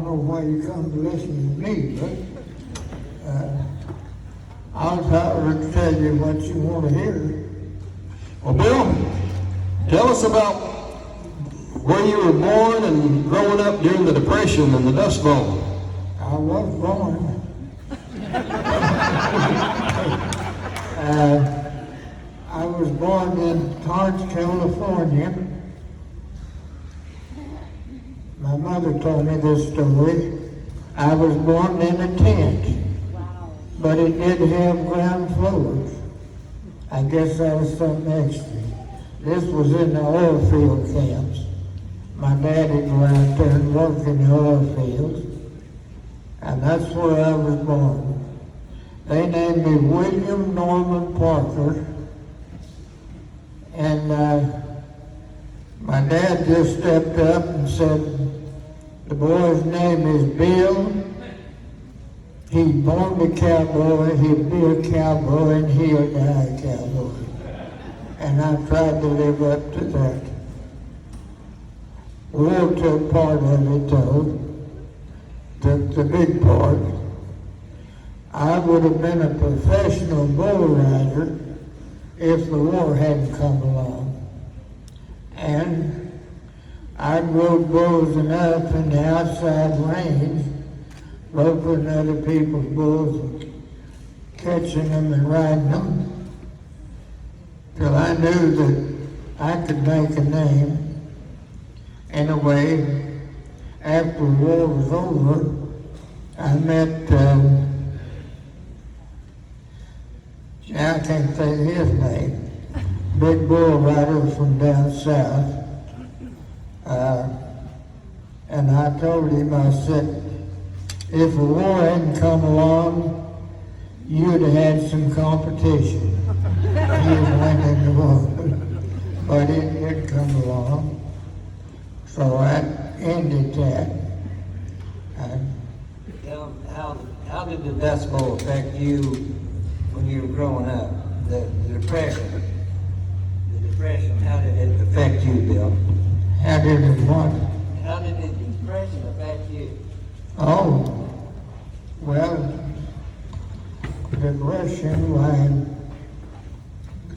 know why you come to listen to me, but I'll try to tell you what you want to hear. Well, Bill, tell us about where you were born and growing up during the Depression and the Dust Bowl. I was born. I was born in Torrance, California. My mother told me this story. I was born in a tent, but it did have ground floors. I guess that was something extra. This was in the oil field camps. My dad would go out there and work in the oil fields, and that's where I was born. They named me William Norman Parker, and my dad just stepped up and said, the boy's name is Bill. He's born a cowboy, he'll be a cowboy, and he'll die a cowboy. And I tried to live up to that. War took part of it though, took the big part. I would have been a professional bull rider if the war hadn't come along. And I rode bulls enough in the outside range, roping other people's bulls and catching them and riding them, till I knew that I could make a name. Anyway, after the war was over, I met, I can't think of his name, big bull rider from down south. And I told him, I said, if a war hadn't come along, you'd have had some competition. You'd went in the war. But it did come along. So I ended that. How did the Dust Bowl affect you when you were growing up? The Depression. The Depression, how did it affect you, Bill? How did it what? How did the Depression affect you? Oh, well, the Depression, why,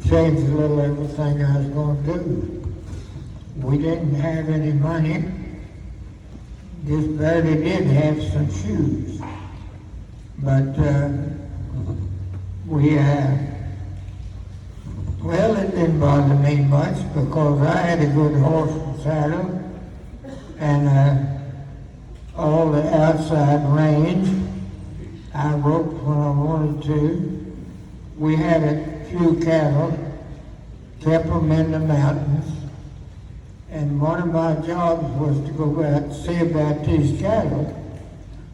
changed a little everything I was going to do. We didn't have any money, just barely did have some shoes. But well, it didn't bother me much because I had a good horse and saddle and all the outside range. I roped when I wanted to. We had a few cattle, kept them in the mountains. And one of my jobs was to go out and see about these cattle,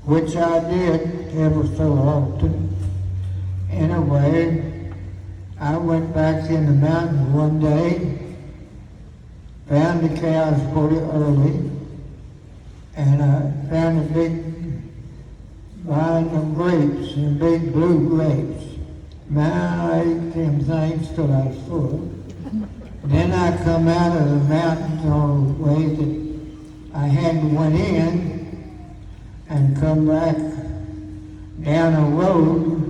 which I did ever so often. Anyway, I went back in the mountains one day, found the cows pretty early, and I found a big vine of grapes, and big blue grapes. Man, I ate them things till I was full. Then I come out of the mountains on the way that I had to went in and come back down a road,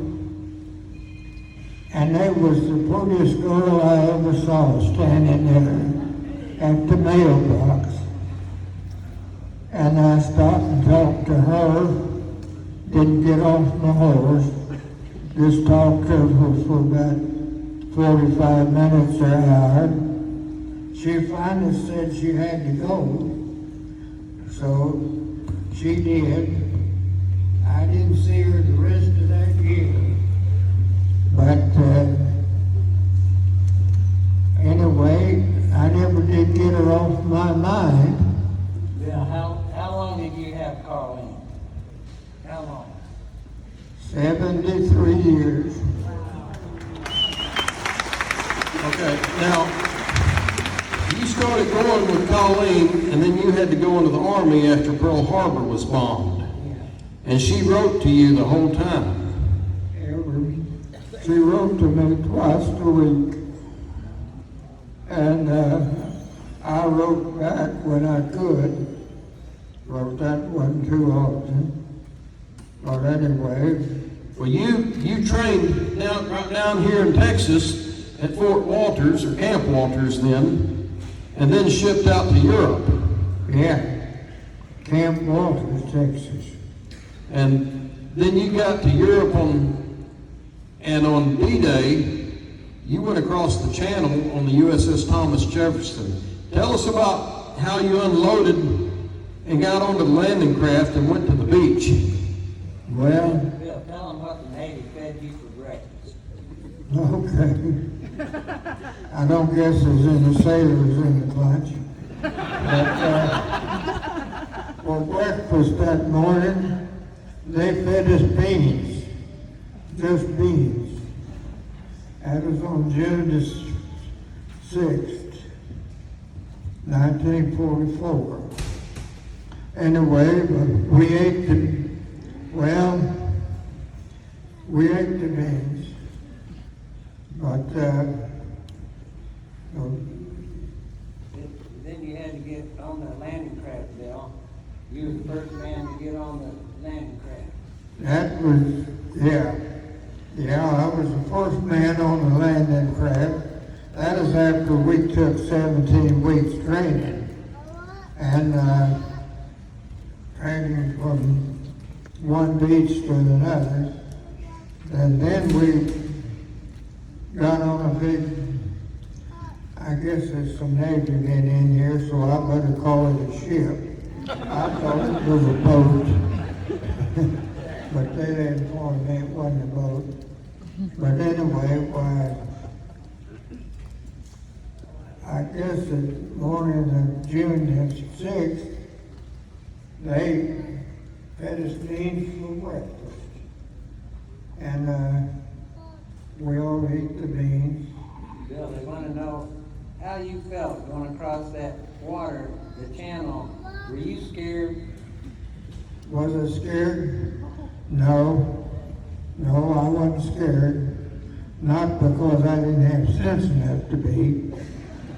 and there was the prettiest girl I ever saw standing there at the mailbox. And I stopped and talked to her, didn't get off my horse, just talked to her for about 45 minutes or an hour. She finally said she had to go, so she did. I didn't see her the rest of that year, but anyway, I never did get her off my mind. Yeah, how long did you have Carlene? How long? 73 years. Okay, now, you started going with Colleen, and then you had to go into the Army after Pearl Harbor was bombed. And she wrote to you the whole time. She wrote to me twice a week. And I wrote back when I could. But that wasn't too often. But anyway, Well, you trained right down here in Texas at Fort Walters, or Camp Walters then, and then shipped out to Europe. yeah, Camp Walters, Texas. And then you got to Europe and on D-Day, you went across the channel on the USS Thomas Jefferson. Tell us about how you unloaded and got onto the landing craft and went to the beach. Well, Bill, tell them what the Navy fed you for breakfast. okay. I don't guess there's any sailors in the bunch. But for breakfast that morning, they fed us beans, just beans. That was on June the 6th, 1944. Anyway, we ate the beans, but Then you had to get on the landing craft, Bill. You were the first man to get on the landing craft. that was, I was the first man on the landing craft. That is after we took 17 weeks training, and training from one beach to another. And then we got on a big, I guess there's some Navy men in here, so I better call it a ship. I thought it was a boat, but they informed me it wasn't a boat. But anyway, I guess the morning of June the 6th, they fed us beans for breakfast. And we all ate the beans. Bill, they want to know how you felt going across that water, the channel. Were you scared? Was I scared? No, I wasn't scared. Not because I didn't have sense enough to be.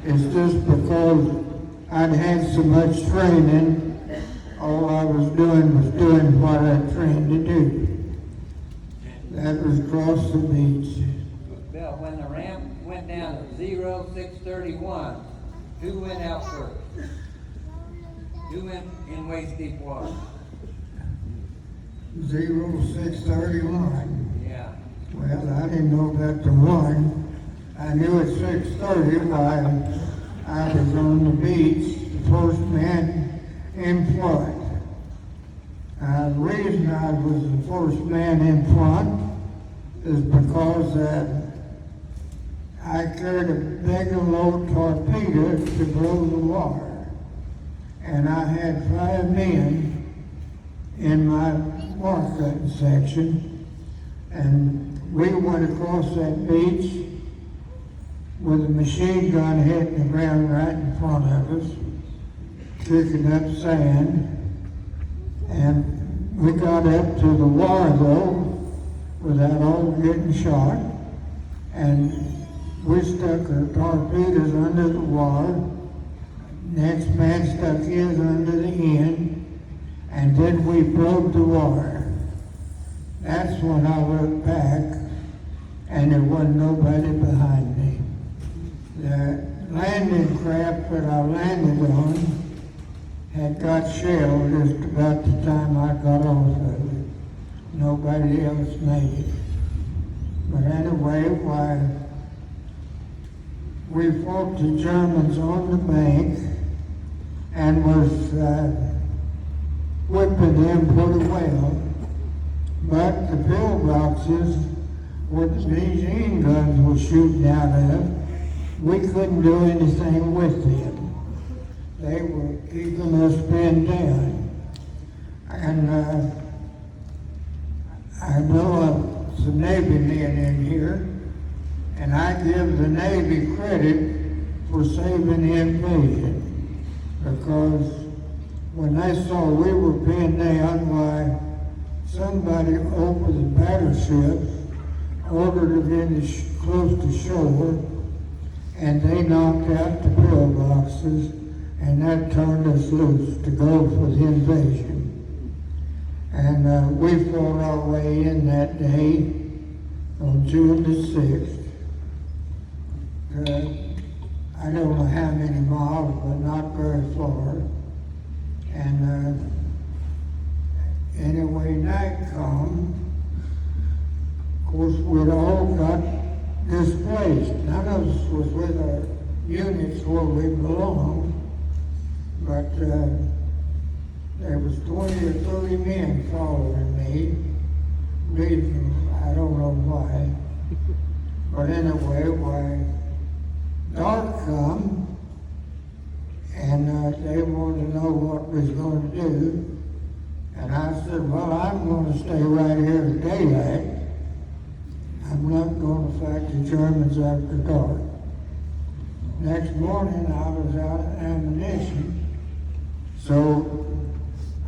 It's just because I'd had so much training, all I was doing what I trained to do. That was cross the beach. Bill, when the ramp went down to 0631, who went out first? Who went in waist deep water? 0631. Yeah. Well, I didn't know about the one. I knew at 6:30 while I was on the beach, the first man in front. The reason I was the first man in front is because I carried a big load torpedo to blow the water. And I had 5 men in my water cutting section, and we went across that beach with a machine gun hitting the ground right in front of us, kicking up sand. And we got up to the water though, without all getting shot, and we stuck our torpedoes under the water. Next man stuck his under the end, and then we broke the water. That's when I looked back, and there wasn't nobody behind me. The landing craft that I landed on had got shelled just about the time I got off of it. Nobody else made it. But anyway, we fought the Germans on the bank and was whipping them pretty well. But the pillboxes where the machine guns were shooting out of, we couldn't do anything with them. They were keeping us pinned down. And I know some Navy men in here, and I give the Navy credit for saving the invasion, because when they saw we were pinned down, why, somebody over the battleships ordered it in close to shore, and they knocked out the pillboxes and that turned us loose to go for the invasion. And we fought our way in that day on June the 6th. I don't know how many miles, but not very far. And anyway, night come. Of course, we'd all got displaced. None of us was with our units where we belonged, but there was 20 or 30 men following me. Reason, I don't know why. But anyway, dark come, and they wanted to know what we was going to do. And I said, well, I'm going to stay right here at daylight. I'm not going to fight the Germans after dark. Next morning, I was out of ammunition, so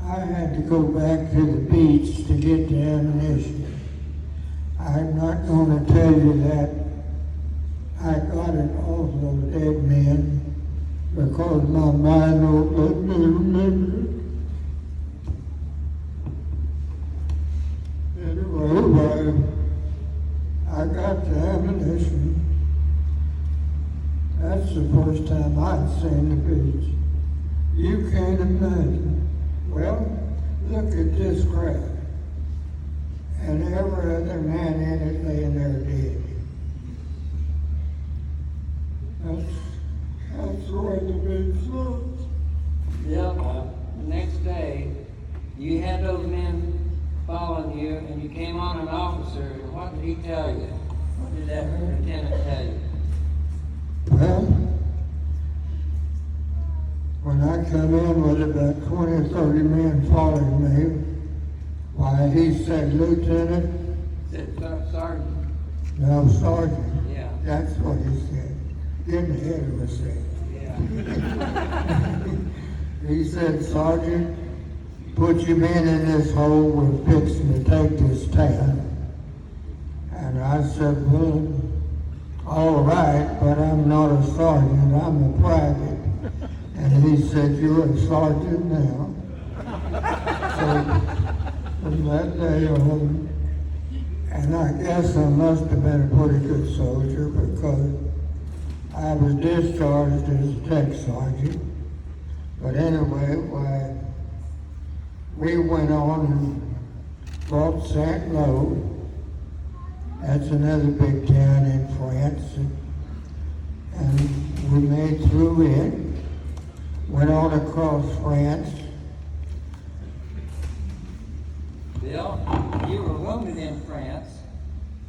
I had to go back to the beach to get the ammunition. I'm not going to tell you that I got it off those dead men because my mind won't let me remember it. Anyway, I got the ammunition. That's the first time I'd seen the beach. You can't imagine. Well, look at this crowd. And every other man in it laying there dead. That's the way the beach looks. Bill, the next day, you had those men following you, and you came on an officer. What did he tell you? What did that lieutenant tell you? Well, when I come in with about 20 or 30 men following me, why, he said, Lieutenant. Said Sergeant. No, Sergeant. Yeah. That's what he said. Getting ahead of himself. Yeah. He said, Sergeant, put your men in this hole, we're fixing to take this town. And I said, well, all right, but I'm not a sergeant, I'm a private. And he said, you're a sergeant now. So from that day on, and I guess I must have been a pretty good soldier because I was discharged as a tech sergeant. But anyway, we went on and fought Saint-Lô. That's another big town in France. And we made through it, went on across France. Bill, you were wounded in France,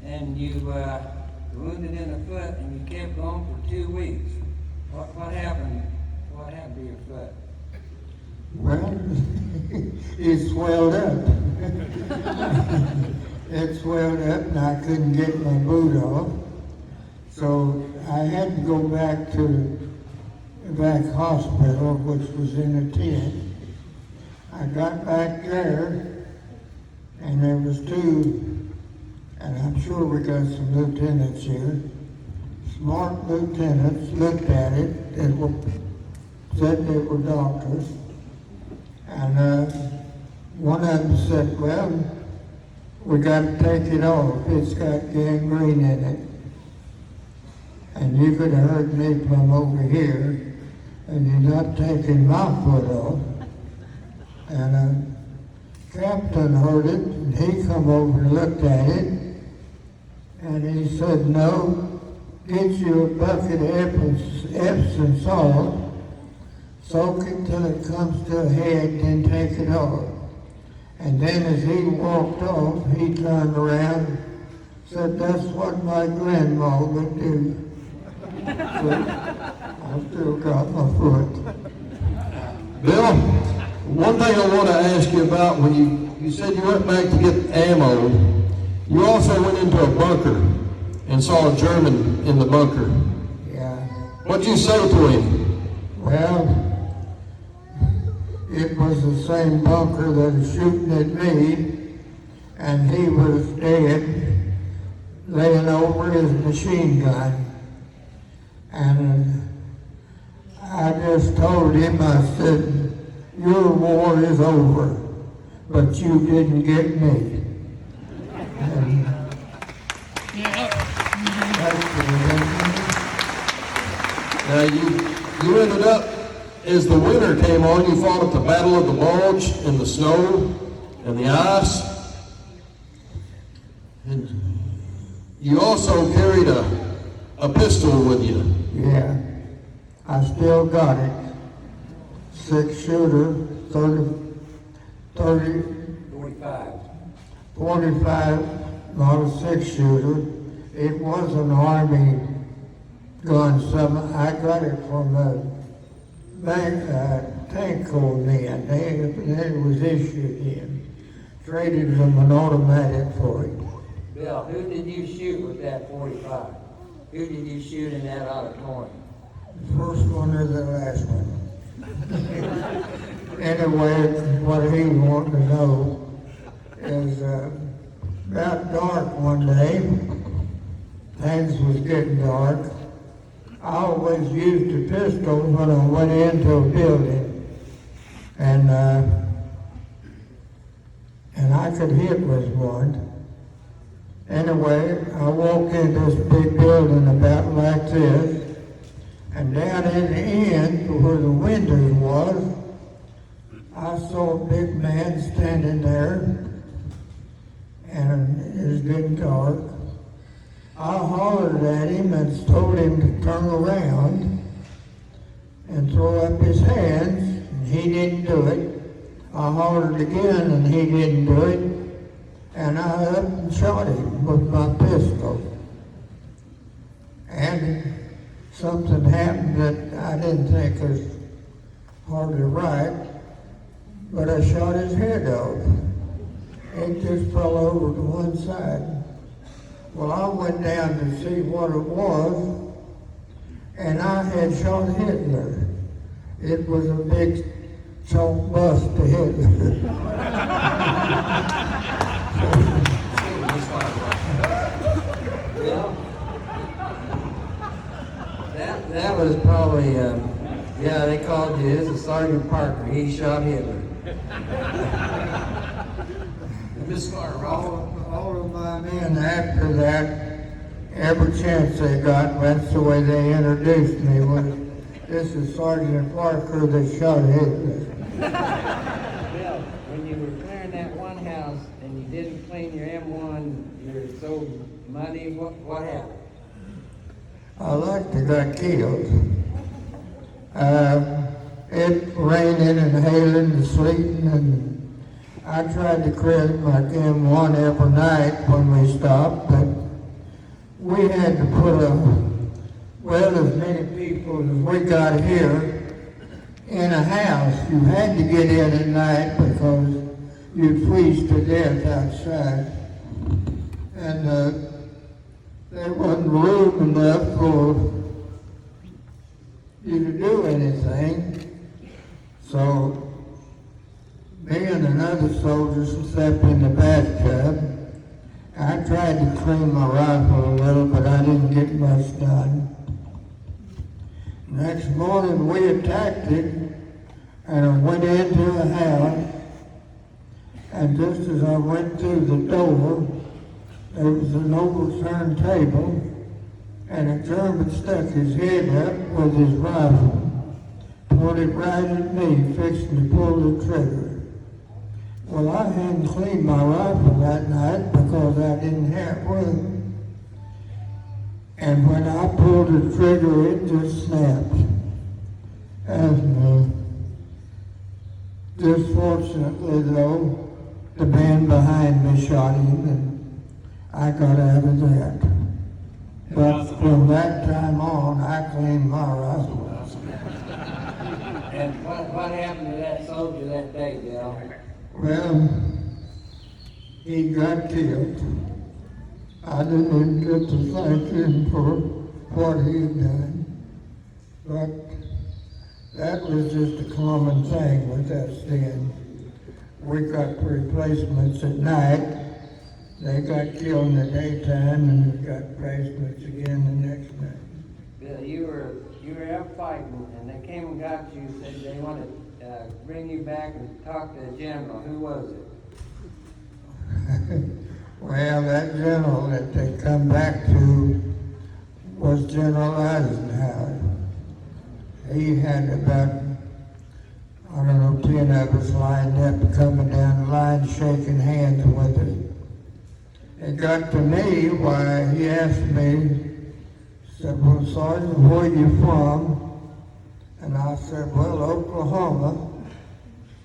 and you were wounded in the foot, and you kept going for 2 weeks. What happened? What happened to your foot? Well, it swelled up. It swelled up and I couldn't get my boot off. So I had to go back to the back hospital, which was in a tent. I got back there and there was 2, and I'm sure we got some lieutenants here. Smart lieutenants looked at it, they said they were doctors. And one of them said, well, we got to take it off. It's got gangrene in it. And you could have heard me from over here, and you're not taking my foot off. And captain heard it, and he come over and looked at it, and he said, no, get you a bucket of Epsom salt, soak it till it comes to a head, then take it off. And then as he walked off, he turned around, said, that's what my grandma would do. But I still got my foot. Bill, one thing I want to ask you about, when you said you went back to get ammo, you also went into a bunker and saw a German in the bunker. Yeah. What'd you say to him? Well, it was the same bunker that was shooting at me, and he was dead, laying over his machine gun. And I just told him, I said, your war is over, but you didn't get me. And that's the reason. Now, you ended up, as the winter came on, you fought at the Battle of the Bulge in the snow and the ice. And you also carried a pistol with you. Yeah, I still got it. 6-shooter, 45, not a 6-shooter. It was an Army gun. I got it from a tank corps men. It was issued in. Traded them an automatic for it. Bill, who did you shoot with that 45? Who did you shoot in that auditorium? The first one or the last one? Anyway, what he wanted to know is about dark one day, things was getting dark. I always used a pistol when I went into a building, and I could hit with one. Anyway, I walked in this big building about like this, and down in the end, where the windows was, I saw a big man standing there, and it was getting dark. I hollered at him and told him to turn around and throw up his hands, and he didn't do it. I hollered again, and he didn't do it, and I up and shot him with my pistol. And something happened that I didn't think was hardly right, but I shot his head off. It just fell over to one side. Well, I went down to see what it was, and I had shot Hitler. It was a big chalk bust to Hitler. Bill, that was probably, yeah, they called you, this is Sergeant Parker, he shot Hitler. All of my men after that, every chance they got, that's the way they introduced me, was this is Sergeant Parker that shot Hitler. Bill, when you were clearing that one house and you didn't clean your M1, you were so muddy, what happened? I like to got killed. It raining and hailing and sleeting, and I tried to clear my M1 every night when we stopped, but we had to put as many people as we got here in a house. You had to get in at night because you'd freeze to death outside. And there wasn't room enough for you to do anything. So me and another soldier slept in the bathtub. I tried to clean my rifle a little, but I didn't get much done. Next morning we attacked it, and I went into a house, and just as I went through the door, there was an overturned table, and a German stuck his head up with his rifle, pointed right at me, fixing to pull the trigger. Well, I hadn't cleaned my rifle that night because I didn't have room. And when I pulled the trigger, it just snapped. And just fortunately, though, the man behind me shot him, and I got out of that. But from that time on, I cleaned my rifle. And what happened to that soldier that day, Bill? Well, he got killed. I didn't even get to thank him for what he'd done. But that was just a common thing with us then. We got replacements at night. They got killed in the daytime, and we got replacements again the next night. Bill, you you were out fighting, and they came and got you, said they wanted to bring you back and talk to the general. Who was it? Well, that general that they come back to was General Eisenhower. He had about, I don't know, 10 of us lined up, coming down the line, shaking hands with us. It got to me why he asked me, said, well, Sergeant, where are you from? And I said, well, Oklahoma.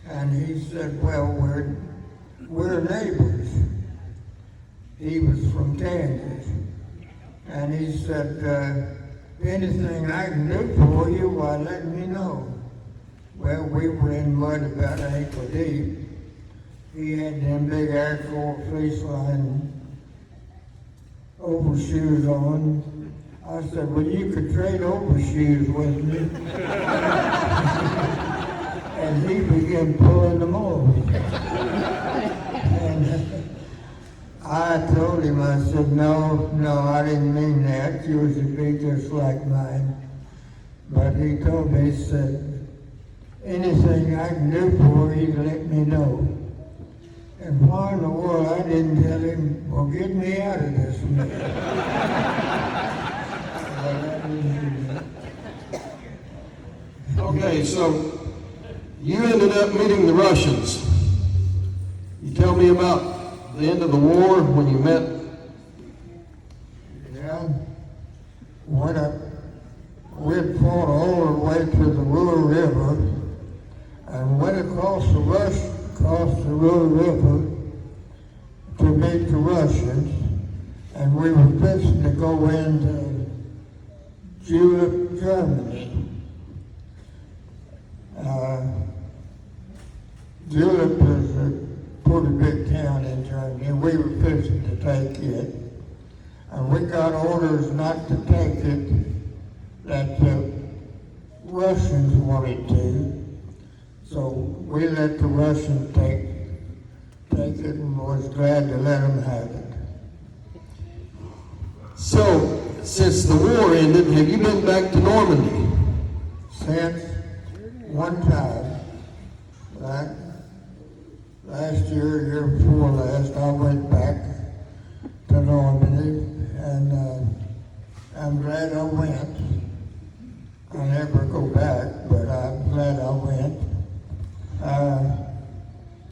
And he said, well, we're neighbors. He was from Kansas. And he said, anything I can do for you, why, let me know. Well, we were in mud about ankle deep. He had them big Air Force fleece line overshoes on. I said, well, you could trade overshoes with me. And he began pulling them off. And I told him, I said, no, I didn't mean that. Yours would be just like mine. But he told me, he said, anything I can do for you, let me know. And why in the world I didn't tell him, well, get me out of this mess. Okay, so you ended up meeting the Russians. You tell me about the end of the war when you met. Yeah, we'd fought all the way to the Ruhr River and went across the Ruhr River to meet the Russians, and we were fixing to go into Germany. Julep is a pretty big town in Germany. We were fixing to take it, and we got orders not to take it, that the Russians wanted to. So we let the Russians take it and was glad to let them have it. So, since the war ended, have you been back to Normandy? Since one time, like last year before last, I went back to Normandy, and I'm glad I went. I'll never go back, but I'm glad I went.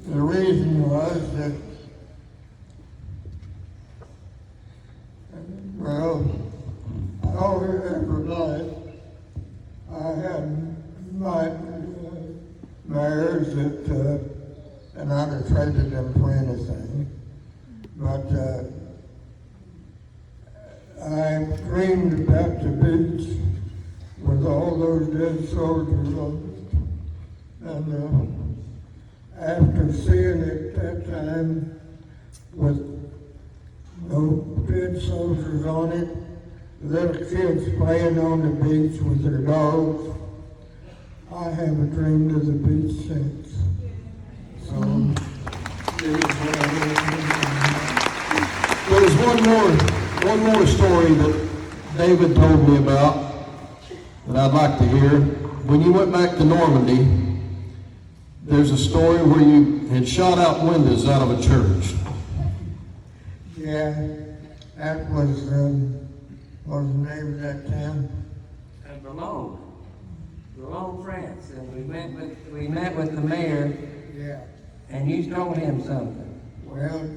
The reason was that, well, all every life I had my mares that, and I'd have traded them for anything. But I dreamed about the beach with all those dead soldiers on it. And after seeing it that time with no dead soldiers on it, little kids playing on the beach with their dogs, I haven't dreamed of the beach since. So, There's one more story that David told me about that I'd like to hear. When you went back to Normandy, there's a story where you had shot out windows out of a church. yeah, that was, what was the name of that town? Boulogne, France, and we met with the mayor, Yeah. and you told him something. Well,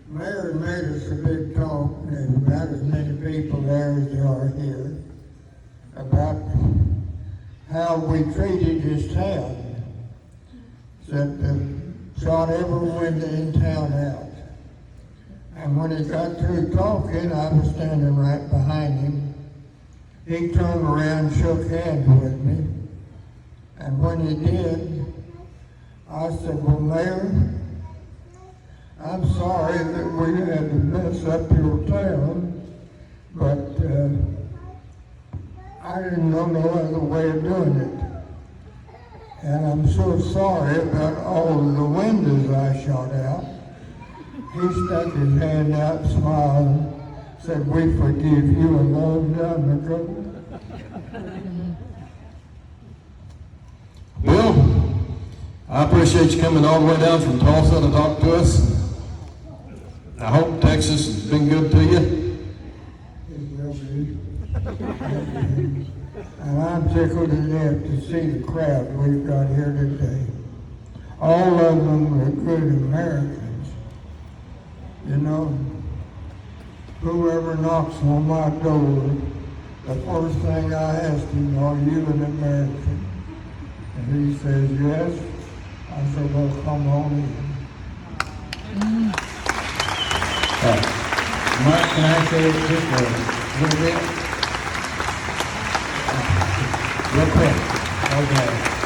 Mayor made us a big talk, and about as many people there as there are here, about how we treated his town. Said shot every window in town out. And when he got through talking, I was standing right behind him. He turned around and shook hands with me. And when he did, I said, well, Mayor, I'm sorry that we had to mess up your town, but I didn't know no other way of doing it. And I'm so sorry about all of the windows I shot out. He stuck his hand out, smiled, said, we forgive you a long time ago. I appreciate you coming all the way down from Tulsa to talk to us. I hope Texas has been good to you. It will be. And I'm tickled to death to see the crowd we've got here today. All of them are good Americans. You know, whoever knocks on my door, the first thing I ask him, are you an American? And he says, yes. I said, well, come on in. Mark, can I say just a little bit? Real quick. Okay.